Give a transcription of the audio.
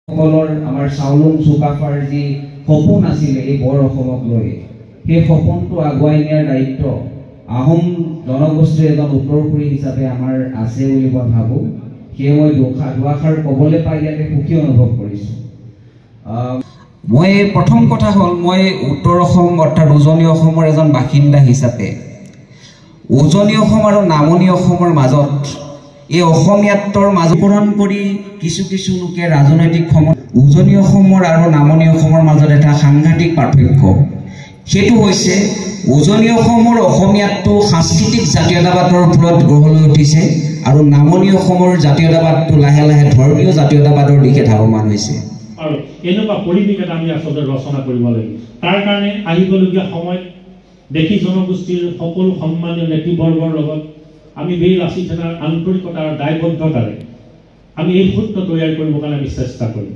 আমাৰ চাউলুং চুকাফাৰ যি সপোন আছিল এই বৰ অসমক লৈ সেই সপোনটো আগুৱাই নিয়াৰ দায়িত্ব আহোম জনগোষ্ঠীৰ এজন উত্তৰসূৰী হিচাপে আমাৰ আছে বুলি মই ভাবোঁ। সেয়ে মই দুআষাৰ ক'বলৈ পাই ইয়াতে সুখী অনুভৱ কৰিছোঁ। মই প্ৰথম কথা হ'ল মই উত্তৰ অসম অৰ্থাৎ উজনি অসমৰ এজন বাসিন্দা হিচাপে উজনি অসম আৰু নামনি অসমৰ মাজত এই অসমীয়াত্বৰ মাজকৰণ কৰি কিছু লোকে ৰাজনৈতিক সময় উজনি অসমৰ আৰু নামনি অসমৰ মাজত এটা সাংঘাতিক পাৰ্থক্য। সেইটো হৈছে উজনি অসমৰ অসমীয়াটো সাংস্কৃতিক জাতীয়তাবাদৰ ওপৰত গঢ় লৈ উঠিছে আৰু নামনি অসমৰ জাতীয়তাবাদটো লাহে লাহে ধৰ্মীয় জাতীয়তাবাদৰ দিশে ধাৱমান হৈছে। আৰু এনেকুৱা পৰিৱেশ এটা আমি আচলতে ৰচনা কৰিব লাগিব। তাৰ কাৰণে আহিবলগীয়া সময়ত দেশী জনগোষ্ঠীৰ সকলো সন্মানীয় নেতৃবৰ্গৰ লগত আমি এই লাচিত সেনাৰ আন্তৰিকতাৰ দায়বদ্ধতাৰে আমি এই সূত্ৰ তৈয়াৰ কৰিবৰ কাৰণে আমি চেষ্টা কৰিম।